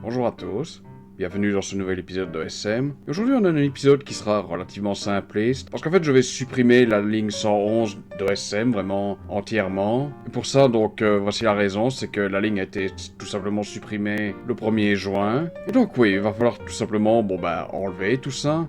bonjour à tous, bienvenue dans ce nouvel épisode de SM. Aujourd'hui on a un épisode qui sera relativement simpliste, parce qu'en fait je vais supprimer la ligne 111 de SM vraiment entièrement. Et pour ça donc voici la raison, c'est que la ligne a été tout simplement supprimée le 1er juin. Et donc oui, il va falloir tout simplement enlever tout ça.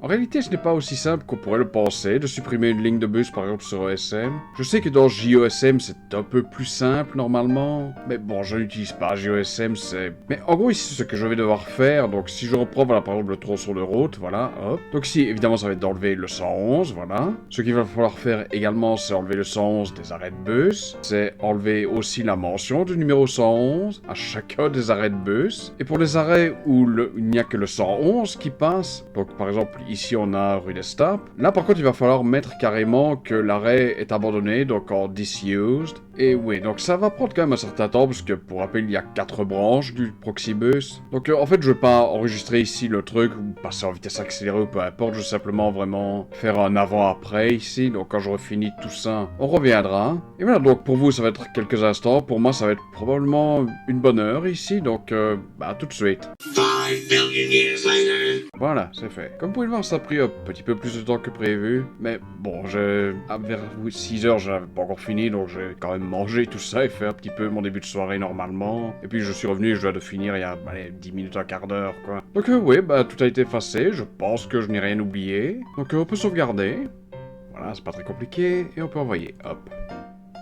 En réalité, ce n'est pas aussi simple qu'on pourrait le penser, de supprimer une ligne de bus par exemple sur ESM. Je sais que dans JOSM c'est un peu plus simple normalement, mais bon, je n'utilise pas JOSM, c'est... Mais en gros ici, ce que je vais devoir faire, donc si je reprends voilà, par exemple le tronçon de route, voilà, hop. Donc ici, évidemment, ça va être d'enlever le 111, voilà. Ce qu'il va falloir faire également, c'est enlever le 111 des arrêts de bus, c'est enlever aussi la mention du numéro 111 à chacun des arrêts de bus. Et pour les arrêts où il n'y a que le 111 qui passe, donc par exemple ici on a rue d'Estape. Là par contre il va falloir mettre carrément que l'arrêt est abandonné, donc en disused. Et oui, donc ça va prendre quand même un certain temps, parce que pour rappel il y a 4 branches du Proxibus. Donc en fait je vais pas enregistrer ici le truc, ou passer en vitesse accélérée ou peu importe, je vais simplement vraiment faire un avant-après ici. Donc quand j'aurai fini tout ça, on reviendra. Et voilà, donc pour vous ça va être quelques instants, pour moi ça va être probablement une bonne heure ici, donc tout de suite. 5 million years later. Voilà, c'est fait. Comme vous pouvez le voir, ça a pris un petit peu plus de temps que prévu. Mais bon, vers 6 heures, j'avais pas encore fini, donc j'ai quand même mangé tout ça et fait un petit peu mon début de soirée normalement. Et puis je suis revenu et je dois de finir il y a 10 minutes, un quart d'heure, quoi. Donc oui, tout a été effacé, je pense que je n'ai rien oublié. Donc on peut sauvegarder. Voilà, c'est pas très compliqué, et on peut envoyer, hop.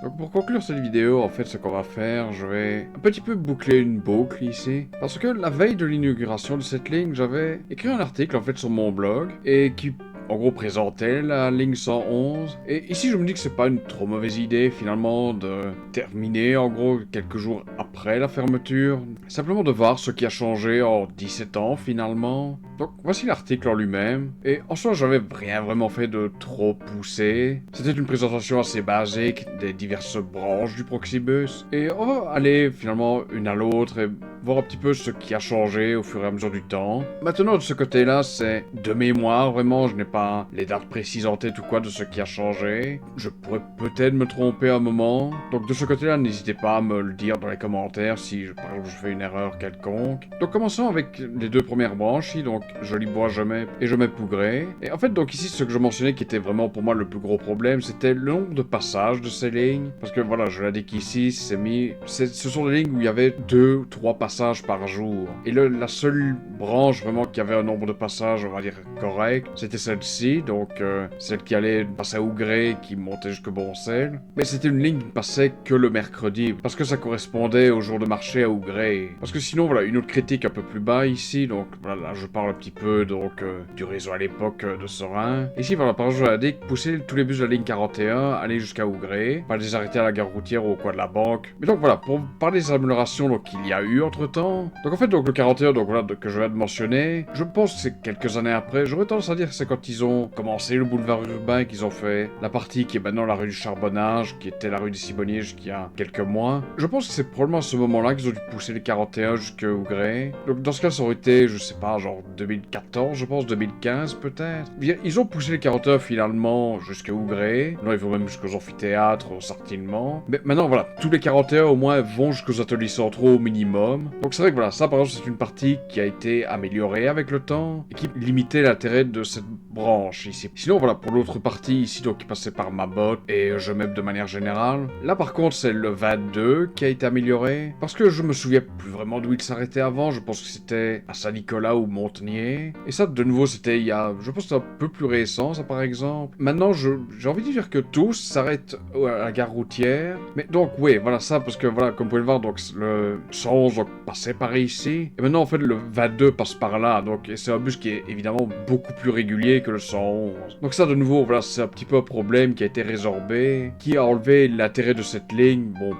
Donc pour conclure cette vidéo, en fait ce qu'on va faire, je vais un petit peu boucler une boucle ici. Parce que la veille de l'inauguration de cette ligne, j'avais écrit un article en fait sur mon blog, et qui en gros présentait la ligne 111. Et ici je me dis que c'est pas une trop mauvaise idée finalement de terminer en gros quelques jours après la fermeture. Simplement de voir ce qui a changé en 17 ans finalement. Donc voici l'article en lui-même. Et en soi j'avais rien vraiment fait de trop poussé. C'était une présentation assez basique des diverses branches du Proxibus. Et on va aller finalement une à l'autre et voir un petit peu ce qui a changé au fur et à mesure du temps. Maintenant de ce côté-là, c'est de mémoire vraiment, je n'ai pas les dates précises en tête ou quoi de ce qui a changé. Je pourrais peut-être me tromper un moment. Donc de ce côté-là, n'hésitez pas à me le dire dans les commentaires si par exemple je fais une erreur quelconque. Donc commençons avec les deux premières branches ici, donc Jolibois Jemay et Jemay Pougré. Et en fait donc ici ce que je mentionnais qui était vraiment pour moi le plus gros problème, c'était le nombre de passages de ces lignes. Parce que voilà, je l'indique ici, ce sont des lignes où il y avait 2 ou 3 passages par jour. Et la seule branche vraiment qui avait un nombre de passages, on va dire, correct, c'était celle-ci, donc celle qui allait passer à Ougré, qui montait jusqu'au Boncel. Mais c'était une ligne qui ne passait que le mercredi, parce que ça correspondait au jour de marché à Ougré. Parce que sinon, voilà, une autre critique un peu plus bas ici, donc voilà, là je parle un petit peu donc du réseau à l'époque de Serein. Ici, voilà, par exemple, je l'indique, pousser tous les bus de la ligne 41, aller jusqu'à Ougré, pas les arrêter à la gare routière ou au coin de la banque. Mais donc voilà, pour parler des améliorations donc qu'il y a eu entre temps. Donc en fait, donc le 41, donc voilà, que je viens de mentionner, je pense que c'est quelques années après, j'aurais tendance à dire que c'est quand ils ont commencé le boulevard urbain, qu'ils ont fait la partie qui est maintenant la rue du Charbonnage, qui était la rue des Cibonniers jusqu'il y a quelques mois. Je pense que c'est probablement à ce moment-là qu'ils ont dû pousser les 41 jusqu'à Ougré. Donc dans ce cas, ça aurait été, je sais pas, genre 2014, je pense, 2015 peut-être. Ils ont poussé les 41 finalement jusqu'à Ougré. Non, ils vont même jusqu'aux amphithéâtres, au Sartinement. Mais maintenant, voilà, tous les 41 au moins vont jusqu'aux ateliers centraux au minimum. Donc c'est vrai que voilà, ça par exemple, c'est une partie qui a été améliorée avec le temps et qui limitait l'intérêt de cette branche ici. Sinon, voilà, pour l'autre partie ici, donc qui passait par Mabot et Jemay de manière générale. Là, par contre, c'est le 22 qui a été amélioré. Parce que je me souviens plus vraiment d'où il s'arrêtait avant. Je pense que c'était à Saint-Nicolas ou Montenier. Et ça, de nouveau, c'était il y a... Je pense que c'est un peu plus récent, ça, par exemple. Maintenant, j'ai envie de dire que tous s'arrêtent à la gare routière. Mais donc, oui, voilà ça, parce que, voilà, comme vous pouvez le voir, donc, le 111 donc, passait par ici. Et maintenant, en fait, le 22 passe par là. Donc, c'est un bus qui est évidemment beaucoup plus régulier que le 111. Donc ça, de nouveau, voilà, c'est un petit peu un problème qui a été résorbé, qui a enlevé l'intérêt de cette ligne, bon,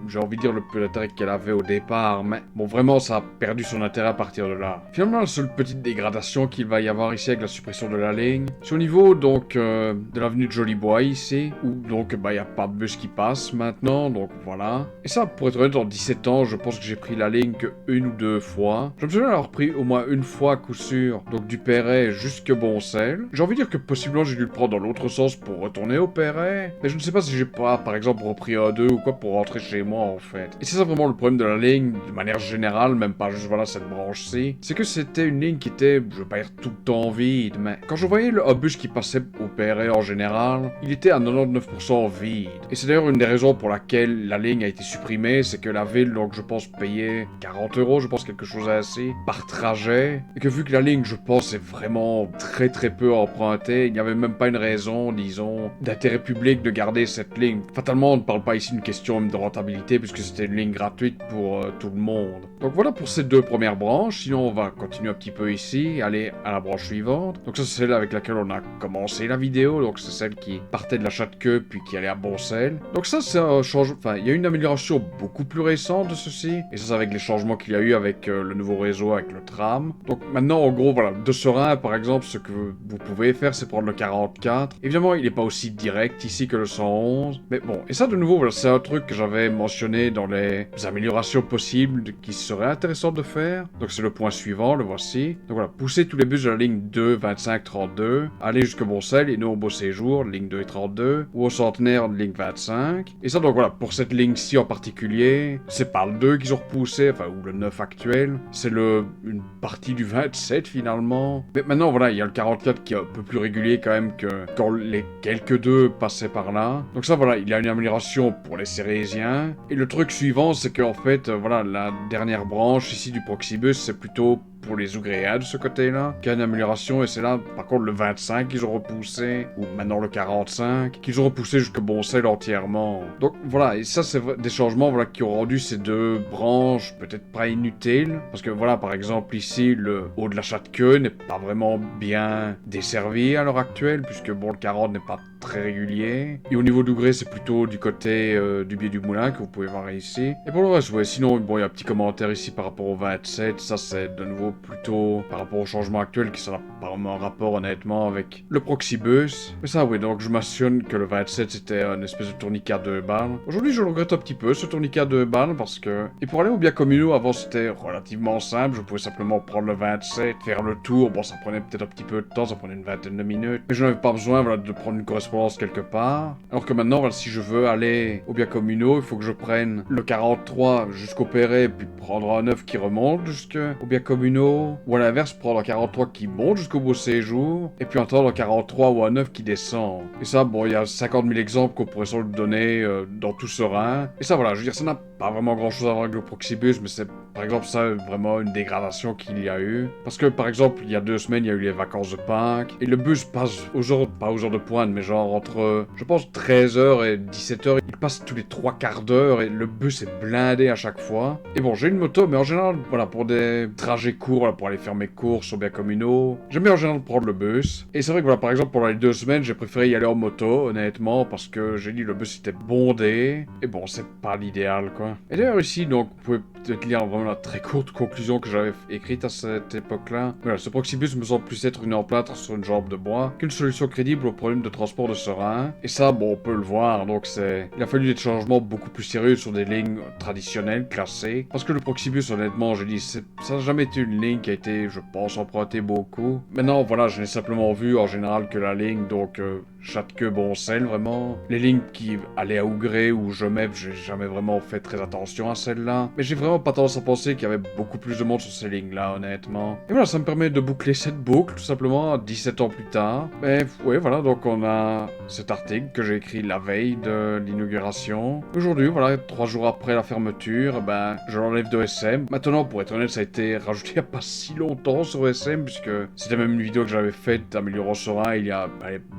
j'ai envie de dire le peu d'intérêt qu'elle avait au départ, mais bon, vraiment, ça a perdu son intérêt à partir de là. Finalement, la seule petite dégradation qu'il va y avoir ici avec la suppression de la ligne, c'est au niveau, donc, de l'avenue de Jolibois, ici, où, donc, il n'y a pas de bus qui passe maintenant, donc, voilà. Et ça, pour être honnête, en 17 ans, je pense que j'ai pris la ligne ligne qu'une ou deux fois. Je me souviens l'avoir pris au moins une fois à coup sûr, donc du Perret jusque Boncel. J'ai envie de dire que possiblement j'ai dû le prendre dans l'autre sens pour retourner au Perret, mais je ne sais pas si j'ai pas, par exemple, repris A2 ou quoi pour rentrer chez moi en fait. Et c'est ça vraiment le problème de la ligne, de manière générale, même pas juste voilà cette branche-ci, c'est que c'était une ligne qui était, je veux pas dire tout le temps vide, mais quand je voyais le bus qui passait au Perret en général, il était à 99% vide. Et c'est d'ailleurs une des raisons pour laquelle la ligne a été supprimée, c'est que la ville, donc je pense, payait 40 €, je pense quelque chose ainsi, par trajet, et que vu que la ligne, je pense, est vraiment très peu empruntée, il n'y avait même pas une raison, disons, d'intérêt public de garder cette ligne. Fatalement, on ne parle pas ici d'une question de rentabilité, puisque c'était une ligne gratuite pour tout le monde. Donc voilà pour ces deux premières branches, sinon on va continuer un petit peu ici, aller à la branche suivante. Donc ça c'est celle avec laquelle on a commencé la vidéo, donc c'est celle qui partait de la Châteauqueux puis qui allait à Boncel. Donc ça c'est un changement, enfin il y a une amélioration beaucoup plus récente de ceci, et ça c'est avec les changements qu'il y a eu avec le nouveau réseau, avec le tram. Donc maintenant en gros voilà, de Seraing par exemple, ce que vous pouvez faire c'est prendre le 44. Évidemment il n'est pas aussi direct ici que le 111, mais bon, et ça de nouveau voilà, c'est un truc que j'avais mentionné dans les améliorations possibles qui seraient intéressantes de faire. Donc c'est le point suivant, le voici. Donc voilà, pousser tous les bus de la ligne 2, 25, 32, aller jusqu'au Boncel et non au Beau Séjour, ligne 2 et 32, ou au Centenaire, ligne 25. Et ça donc voilà, pour cette ligne-ci en particulier, c'est pas le 2 qu'ils ont repoussé, enfin, ou le 9 actuel, c'est une partie du 27 finalement. Mais maintenant voilà, il y a le 44 qui est un peu plus régulier quand même que quand les quelques 2 passaient par là. Donc ça voilà, il y a une amélioration pour les Cérésiens. Et le truc suivant, c'est qu'en fait, voilà, la dernière branche ici du Proxibus, c'est plutôt pour les Ougréats de ce côté-là, qu'il y a une amélioration, et c'est là, par contre, le 25 qu'ils ont repoussé, ou maintenant le 45, qu'ils ont repoussé jusqu'à Boncel entièrement. Donc voilà, et ça, c'est des changements voilà, qui ont rendu ces deux branches peut-être pas inutiles, parce que voilà, par exemple, ici, le haut de la Châteauqueux n'est pas vraiment bien desservi à l'heure actuelle, puisque bon, le 40 n'est pas très régulier. Et au niveau d'Ougré, c'est plutôt du côté du Biais du Moulin que vous pouvez voir ici. Et pour le reste, ouais, sinon, bon, il y a un petit commentaire ici par rapport au 27. Ça, c'est de nouveau plutôt par rapport au changement actuel qui n'a pas vraiment un rapport, honnêtement, avec le Proxibus. Mais ça, oui, donc je mentionne que le 27, c'était une espèce de tourniquet à 2 balles. Aujourd'hui, je le regrette un petit peu, ce tourniquet à 2 balles, parce que... Et pour aller au Biais communaux, avant, c'était relativement simple. Je pouvais simplement prendre le 27, faire le tour. Bon, ça prenait peut-être un petit peu de temps, ça prenait une vingtaine de minutes. Mais je n'avais pas besoin, voilà, de prendre une correspondance quelque part. Alors que maintenant, voilà, si je veux aller au Biais communaux, il faut que je prenne le 43 jusqu'au Perret, puis prendre un 9 qui remonte jusqu'au Biais communaux. Ou à l'inverse, prendre un 43 qui monte jusqu'au Beau Séjour, et puis entendre un 43 ou un 9 qui descend. Et ça, bon, il y a 50 000 exemples qu'on pourrait sans doute donner dans tout Seraing. Et ça, voilà, je veux dire, ça n'a pas vraiment grand-chose à voir avec le Proxibus, mais c'est, par exemple, ça, vraiment une dégradation qu'il y a eu. Parce que, par exemple, il y a 2 semaines, il y a eu les vacances de Pâques, et le bus passe aux heures, pas aux heures de pointe, mais genre entre, je pense, 13h et 17h, il passe tous les 3 quarts d'heure, et le bus est blindé à chaque fois. Et bon, j'ai une moto, mais en général, voilà, pour des trajets courts, voilà, pour aller faire mes courses au Biais communaux, j'aime bien en général prendre le bus. Et c'est vrai que voilà, par exemple, pendant les 2 semaines, j'ai préféré y aller en moto, honnêtement, parce que j'ai dit le bus était bondé. Et bon, c'est pas l'idéal, quoi. Et d'ailleurs ici, donc, vous pouvez peut-être lire vraiment la très courte conclusion que j'avais écrite à cette époque-là. Voilà, ce Proxibus me semble plus être une emplâtre sur une jambe de bois qu'une solution crédible au problème de transport de Seraing. Et ça, bon, on peut le voir, donc il a fallu des changements beaucoup plus sérieux sur des lignes traditionnelles, classées. Parce que le Proxibus, honnêtement, j'ai dit, ça n'a jamais été une ligne qui a été, je pense, empruntée beaucoup. Maintenant, voilà, je n'ai simplement vu en général que la ligne, donc Châteauqueux-Boncel, vraiment. Les lignes qui allaient à Ougré ou Gemève, j'ai jamais vraiment fait très attention à celles-là. Mais j'ai vraiment pas tendance à penser qu'il y avait beaucoup plus de monde sur ces lignes-là, honnêtement. Et voilà, ça me permet de boucler cette boucle, tout simplement, 17 ans plus tard. Mais ouais, voilà, donc on a cet article que j'ai écrit la veille de l'inauguration. Aujourd'hui, voilà, 3 jours après la fermeture, ben, je l'enlève de SM. Maintenant, pour être honnête, ça a été rajouté il n'y a pas si longtemps sur SM, puisque c'était même une vidéo que j'avais faite d'Améliorant Seraing il y a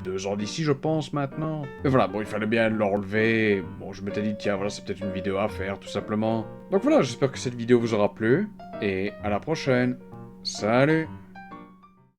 2 ans d'ici, je pense, maintenant. Mais voilà, bon, il fallait bien l'enlever. Bon, je m'étais dit, tiens, voilà, c'est peut-être une vidéo à faire, tout simplement. Donc voilà, j'espère que cette vidéo vous aura plu, et à la prochaine. Salut!